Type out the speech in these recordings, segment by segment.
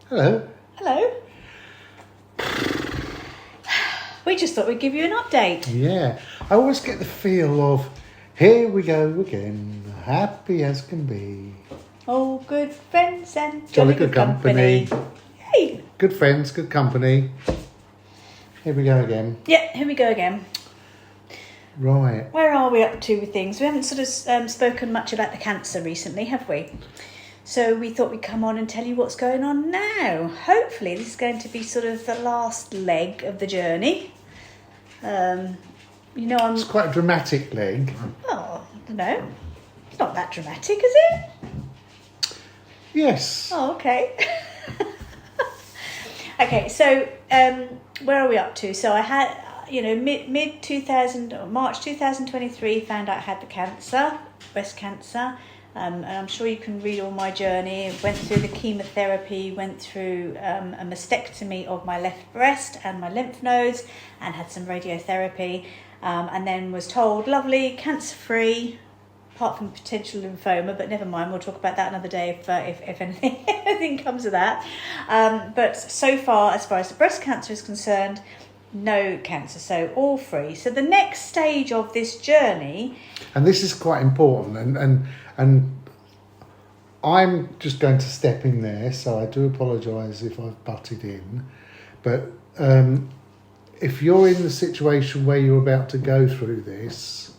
Hello. Hello. We just thought we'd give you an update. Yeah, I always get the feel of, here we go again, happy as can be. Oh, good friends and Jolly good company. Hey. Good friends, good company. Here we go again. Yeah, here we go again. Right. Where are we up to with things? We haven't sort of spoken much about the cancer recently, have we? So we thought we'd come on and tell you what's going on now. Hopefully this is going to be sort of the last leg of the journey. It's quite a dramatic leg. Oh, I don't know. It's not that dramatic, is it? Yes. Oh, okay. Okay, so where are we up to? So I had, March 2023, found out I had the cancer, breast cancer. And I'm sure you can read all my journey. Went through the chemotherapy, went through a mastectomy of my left breast and my lymph nodes, and had some radiotherapy, and then was told, lovely, cancer-free, apart from potential lymphoma, but never mind, we'll talk about that another day if anything comes of that. But so far as the breast cancer is concerned, no cancer, so all free. So the next stage of this journey, and this is quite important, and I'm just going to step in there, so I do apologise if I've butted in, but if you're in the situation where you're about to go through this,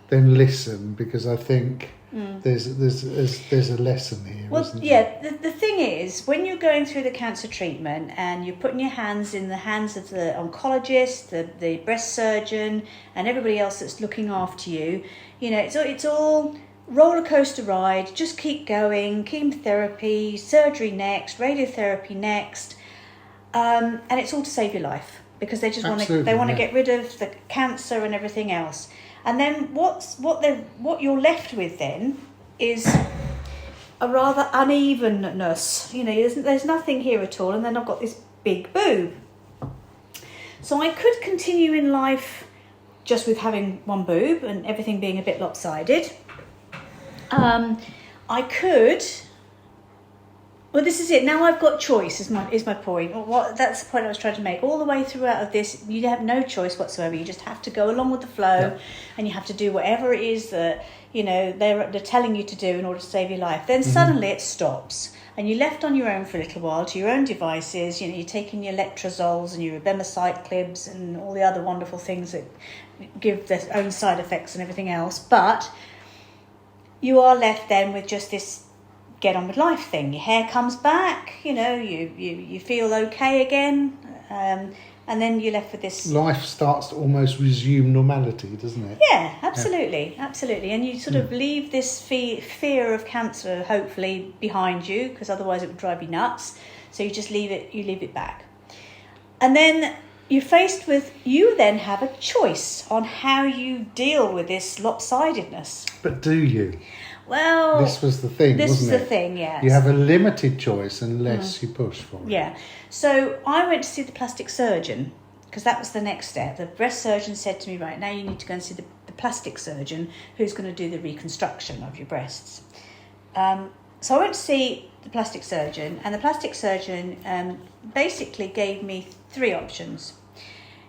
then listen, because I think there's a lesson here. Well, isn't yeah, there? the thing is, when you're going through the cancer treatment and you're putting your hands in the hands of the oncologist, the breast surgeon, and everybody else that's looking after you, it's all roller coaster ride. Just keep going. Chemotherapy, surgery next, radiotherapy next, and it's all to save your life, because they just want to get rid of the cancer and everything else. And then what you're left with then is a rather unevenness. There's nothing here at all, and then I've got this big boob. So I could continue in life just with having one boob and everything being a bit lopsided. I could. Well, this is it. Now I've got choice. Is my point. That's the point I was trying to make. All the way throughout of this, you have no choice whatsoever. You just have to go along with the flow, and you have to do whatever it is that they're telling you to do in order to save your life. Then suddenly it stops, and you're left on your own for a little while to your own devices. You're taking your letrozoles and your abemaciclibs and all the other wonderful things that give their own side effects and everything else. But you are left then with just this get on with life thing. Your hair comes back, you feel okay again, and then you're left with this. Life starts to almost resume normality, doesn't it? Yeah, absolutely. And you sort of leave this fear of cancer, hopefully, behind you, because otherwise it would drive you nuts. So you just leave it back. And then you're faced with, you then have a choice on how you deal with this lopsidedness. But do you? Well, this was the thing, wasn't it? This is the thing, yes. You have a limited choice unless you push for it. Yeah. So I went to see the plastic surgeon, because that was the next step. The breast surgeon said to me, right, now you need to go and see the plastic surgeon who's going to do the reconstruction of your breasts. So I went to see the plastic surgeon, and the plastic surgeon basically gave me 3 options.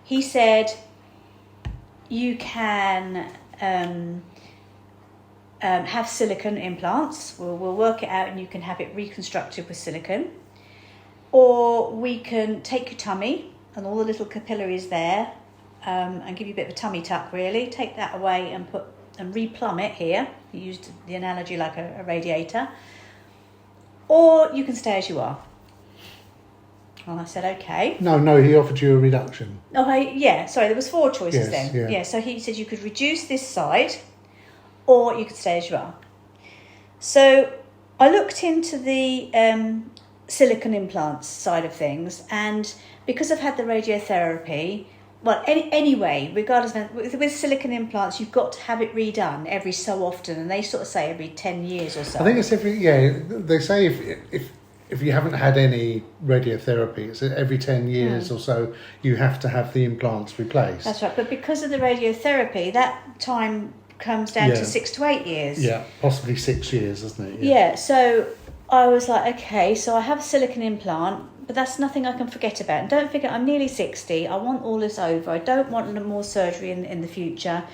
He said, you can have silicone implants. We'll work it out, and you can have it reconstructed with silicone. Or we can take your tummy and all the little capillaries there, and give you a bit of a tummy tuck, really. Take that away and replumb it here. He used the analogy like a radiator. Or you can stay as you are. And I said, okay. No, he offered you a reduction. There was 4 choices then. Yeah. Yeah, so he said you could reduce this side, or you could stay as you are. So I looked into the silicone implants side of things, and because I've had the radiotherapy, anyway, regardless of, with silicone implants, you've got to have it redone every so often, and they sort of say every 10 years or so. I think it's they say if you haven't had any radiotherapy, it's every 10 years or so you have to have the implants replaced. That's right, but because of the radiotherapy, that time comes down to 6 to 8 years. Yeah, possibly 6 years, isn't it? Yeah, so I was like, okay, so I have a silicone implant, but that's nothing I can forget about. And don't forget, I'm nearly 60. I want all this over. I don't want more surgery in the future.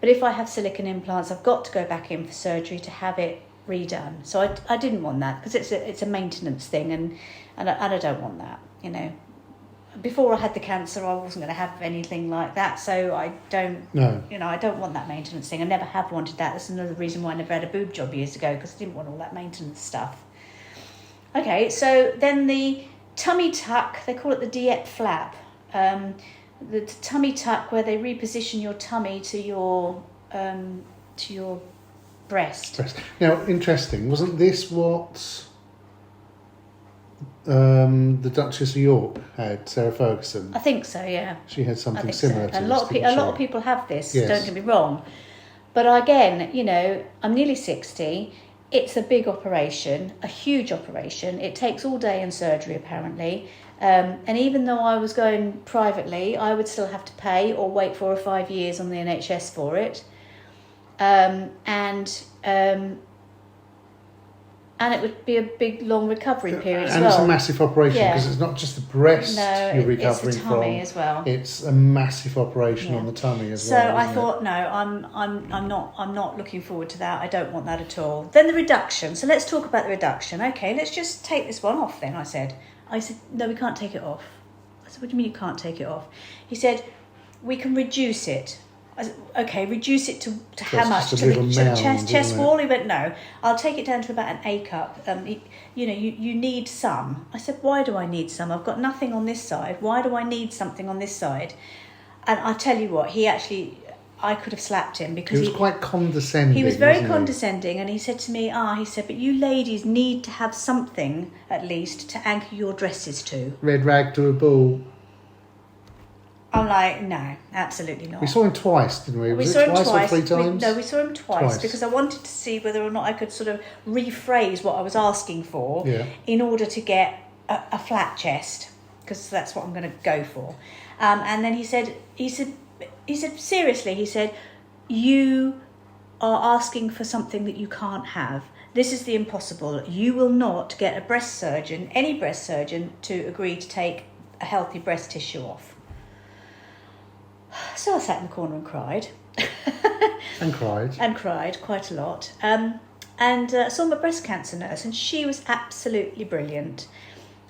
But if I have silicone implants, I've got to go back in for surgery to have it redone. So I didn't want that because it's a maintenance thing, and I don't want that, you know. Before I had the cancer, I wasn't going to have anything like that, so I don't want that maintenance thing. I never have wanted that. That's another reason why I never had a boob job years ago, because I didn't want all that maintenance stuff. Okay, so then the tummy tuck, they call it the Dieppe flap. The tummy tuck, where they reposition your tummy to your breast. Now, interesting, wasn't this what the Duchess of York had, Sarah Ferguson? I think so, yeah. She had something similar to and this, a lot of people have this, yes. Don't get me wrong. But again, you know, I'm nearly 60. It's a big operation, a huge operation. It takes all day in surgery, apparently. And even though I was going privately, I would still have to pay or wait 4 or 5 years on the NHS for it. And it would be a big, long recovery period as well. And it's a massive operation, because it's not just the breast you're recovering it's the tummy from as well. It's a massive operation on the tummy as well. So I thought, no, I'm not looking forward to that. I don't want that at all. Then the reduction. So let's talk about the reduction. Okay, let's just take this one off then. I said, no, we can't take it off. I said, what do you mean you can't take it off? He said, we can reduce it. I said, okay, reduce it to how much? To the chest wall? He went, no, I'll take it down to about an A cup. You need some. I said, why do I need some? I've got nothing on this side. Why do I need something on this side? And I tell you what, I could have slapped him, because he was quite condescending. He was very condescending, and he said to me, but you ladies need to have something at least to anchor your dresses to. Red rag to a bull. I'm like, no, absolutely not. We saw him twice, didn't we? We saw him twice. Or 3 times? We saw him twice because I wanted to see whether or not I could sort of rephrase what I was asking for in order to get a flat chest, because that's what I'm going to go for. And then he said, seriously, he said, you are asking for something that you can't have. This is the impossible. You will not get any breast surgeon, to agree to take a healthy breast tissue off. So I sat in the corner and cried. And cried quite a lot. And saw my breast cancer nurse, and she was absolutely brilliant.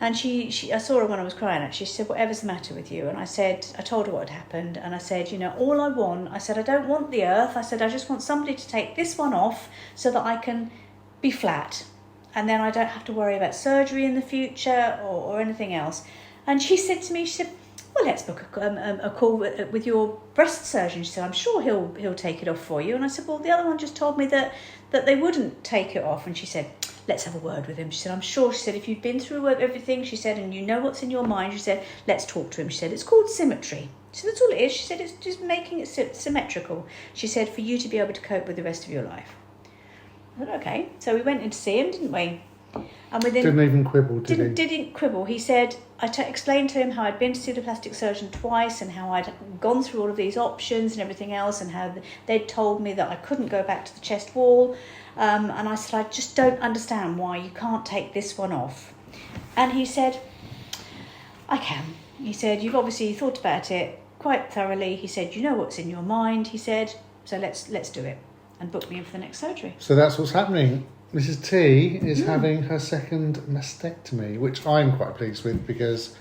And I saw her when I was crying, actually. She said, whatever's the matter with you? And I told her what had happened. And I said, all I want, I said, I don't want the earth. I said, I just want somebody to take this one off so that I can be flat. And then I don't have to worry about surgery in the future or anything else. And she said to me, well, let's book a call with your breast surgeon. She said, I'm sure he'll take it off for you. And I said, well, the other one just told me that they wouldn't take it off. And she said, let's have a word with him. She said, I'm sure. She said, if you've been through everything, she said, and you know what's in your mind, she said, let's talk to him. She said, it's called symmetry. She said, that's all it is. She said, it's just making it symmetrical. She said, for you to be able to cope with the rest of your life. I said, okay. So we went in to see him, didn't we? And didn't even quibble, did he? Didn't quibble. He said, explained to him how I'd been to see the plastic surgeon twice, and how I'd gone through all of these options and everything else, and how they'd told me that I couldn't go back to the chest wall. And I said, I just don't understand why you can't take this one off. And he said, I can. He said, you've obviously thought about it quite thoroughly. He said, you know what's in your mind. He said, so let's do it, and book me in for the next surgery. So that's what's happening. Mrs. T is having her second mastectomy, which I'm quite pleased with, because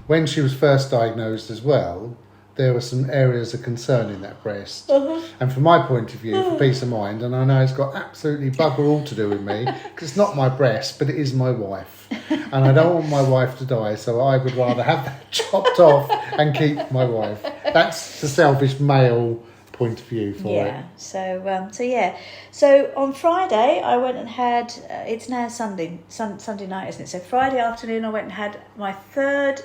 when she was first diagnosed as well, there were some areas of concern in that breast. And from my point of view, for peace of mind, and I know it's got absolutely bugger all to do with me, because it's not my breast, but it is my wife. And I don't want my wife to die, so I would rather have that chopped off and keep my wife. That's the selfish male point of view for it. So on Friday I went and had it's now Sunday night, isn't it? So Friday afternoon I went and had my third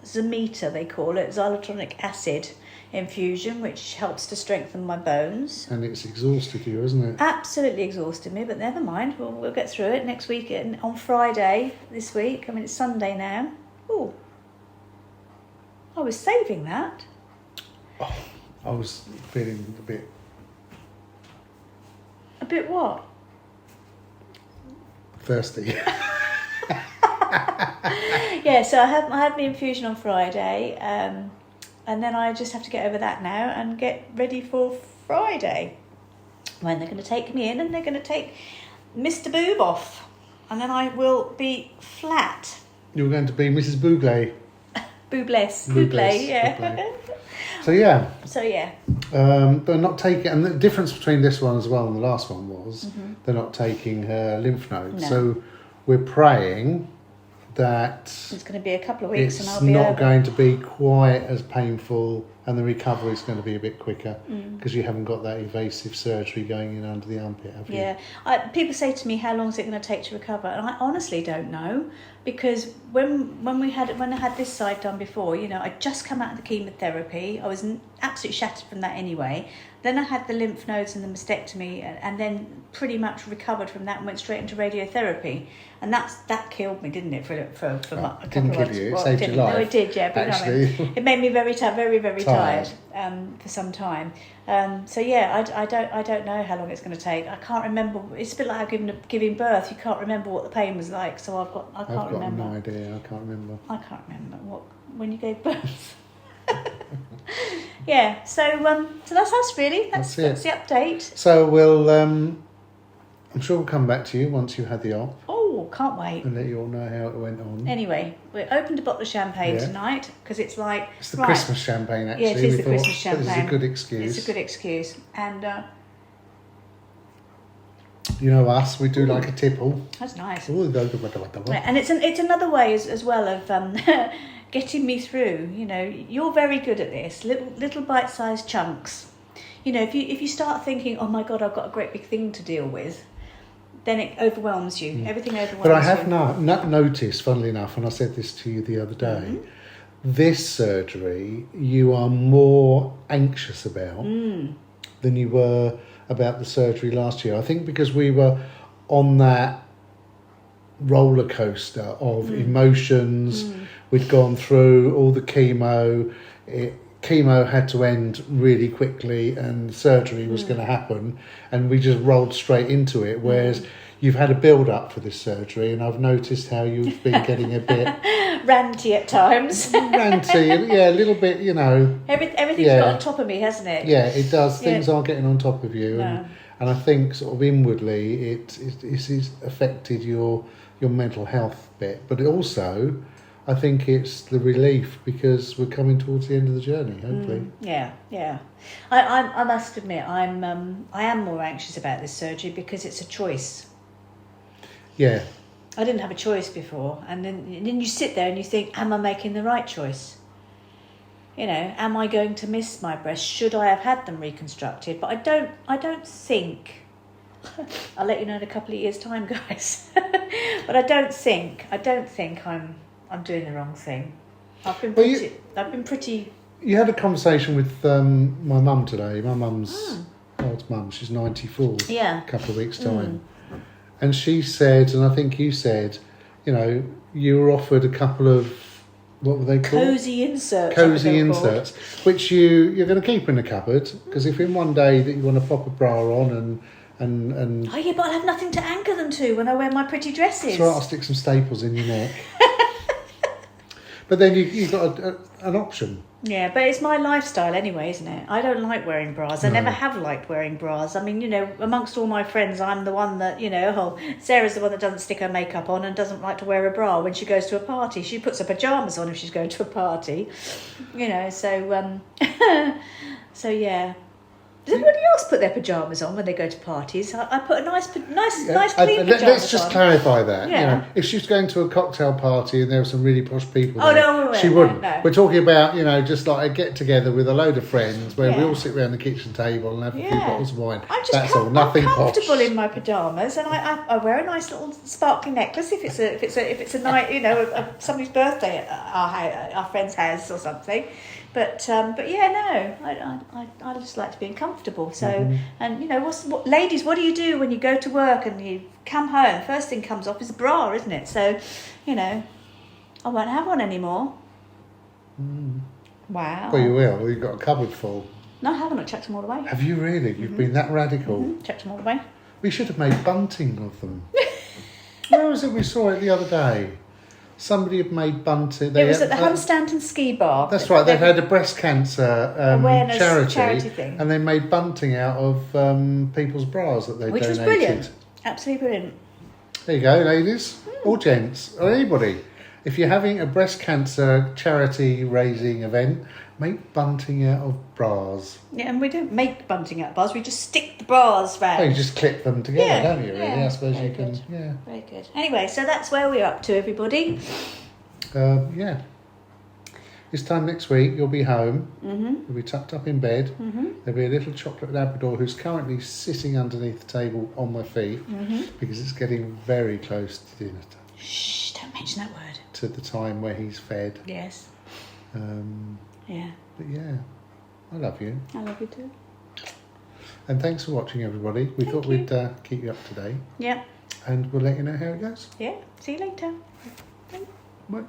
Zamita, they call it, xylitonic acid infusion, which helps to strengthen my bones. And it's exhausted you, isn't it? Absolutely exhausted me, but never mind, we'll get through it next week. On Friday this week, I mean it's Sunday now. Oh, I was saving that. Oh, I was feeling a bit... A bit what? thirsty. Yeah, so I had my infusion on Friday, and then I just have to get over that now and get ready for Friday, when they're going to take me in and they're going to take Mr. Boob off, and then I will be flat. You're going to be Mrs. Boogley. Boobless, yeah. Boobley. So yeah. So yeah. But not taking, and the difference between this one as well and the last one was they're not taking her lymph nodes. No. So we're praying that It's going to be a couple of weeks, and it's I'll be not over. going to be quite as painful, and the recovery is going to be a bit quicker because you haven't got that evasive surgery going in under the armpit, have you? Yeah, people say to me, "How long is it going to take to recover?" And I honestly don't know, because when I had this side done before, I'd just come out of the chemotherapy. I was absolutely shattered from that anyway. Then I had the lymph nodes and the mastectomy, and then pretty much recovered from that and went straight into radiotherapy. And that killed me, didn't it? For a couple of Didn't months. kill you. It Well, saved didn't. your life. No, it did. Yeah, but actually. it made me very very Tired. tired for some time. So yeah, I don't know how long it's going to take. I can't remember. It's a bit like giving birth. You can't remember what the pain was like. So I can't remember. No idea. I can't remember. I can't remember when you gave birth. Yeah. So that's us really. That's it. the update. So we'll. I'm sure we'll come back to you once you've had the op Oh, can't wait. and let you all know how it went on. Anyway, we opened a bottle of champagne tonight because it's like It's the Christmas champagne, actually. Yeah, it is We the thought Christmas champagne. It's a good excuse. It's a good excuse, and You know us, we do like a tipple. that's nice. Ooh, Right, and it's another way as well of getting me through. You're very good at this. Little bite-sized chunks. If you start thinking, oh my God, I've got a great big thing to deal with, then it overwhelms you. Everything overwhelms you. But I have not noticed, funnily enough, and I said this to you the other day, this surgery you are more anxious about than you were about the surgery last year. I think because we were on that roller coaster of emotions. We'd gone through all the chemo. Chemo had to end really quickly and surgery was going to happen, and we just rolled straight into it, whereas you've had a build up for this surgery, and I've noticed how you've been getting a bit ranty at times. ranty, yeah, a little bit, Everything's got on top of me, hasn't it? Yeah, it does. Things are getting on top of you, No. and I think sort of inwardly it's affected your mental health bit, but it also, I think it's the relief because we're coming towards the end of the journey, hopefully. Yeah. I must admit, I am more anxious about this surgery because it's a choice. Yeah. I didn't have a choice before, and then you sit there and you think, am I making the right choice? Am I going to miss my breasts? Should I have had them reconstructed? But I don't think. I'll let you know in a couple of years' time, guys. But I don't think I'm doing the wrong thing. I've been pretty. You had a conversation with my mum today. My mum's old mum. She's 94. Yeah. A couple of weeks' time, and she said, and I think you said, you were offered a couple of, what were they called? Cozy inserts. Cozy inserts, which you're going to keep in the cupboard because if in one day that you want to pop a bra on and oh yeah, but I'll have nothing to anchor them to when I wear my pretty dresses. So I'll stick some staples in your neck. But then you've got an option. Yeah, but it's my lifestyle anyway, isn't it? I don't like wearing bras. I never have liked wearing bras. I mean, amongst all my friends, I'm the one that, Sarah's the one that doesn't stick her makeup on and doesn't like to wear a bra when she goes to a party. She puts her pyjamas on if she's going to a party, so yeah. Does anybody else put their pyjamas on when they go to parties? I put a nice clean pyjamas Let's just clarify that. Yeah. If she was going to a cocktail party and there were some really posh people there, no, she wouldn't. No. We're talking about, just like a get-together with a load of friends where we all sit around the kitchen table and have a few bottles of wine. I'm just That's all, nothing I'm comfortable posh. in my pyjamas, and I wear a nice little sparkly necklace if it's a night, somebody's birthday at our friend's house or something. But yeah, no, I just like to be comfortable. So, and ladies, what do you do when you go to work and you come home? The first thing comes off is a bra, isn't it? So, I won't have one anymore. Wow. Well, you will. You've got a cupboard full. No, I haven't. I chucked them all away. Have you really? You've been that radical. Chucked them all away. We should have made bunting of them. Where was it we saw it the other day? Somebody had made bunting. It was at the Hunstanton Ski Bar. That's right. They've had a breast cancer awareness charity thing, and they made bunting out of people's bras that they which donated. was brilliant. Absolutely brilliant. There you go, ladies, or gents, or anybody. If you're having a breast cancer charity raising event, make bunting out of bras. Yeah, and we don't make bunting out of bars. We just stick the bras round. Oh, you just clip them together, Yeah, don't you? Really, yeah. I suppose Very you can. good. Yeah. Very good. Anyway, so that's where we're up to, everybody. Yeah. This time next week, you'll be home. Mm-hmm. You'll be tucked up in bed. Mm-hmm. There'll be a little chocolate Labrador who's currently sitting underneath the table on my feet Mm-hmm. because it's getting very close to dinner time. Shh! Don't mention that word. To the time where he's fed. Yes. Yeah. But yeah, I love you. I love you too. And thanks for watching, everybody. We thought we'd keep you up to date. Yeah. And we'll let you know how it goes. Yeah. See you later. Bye.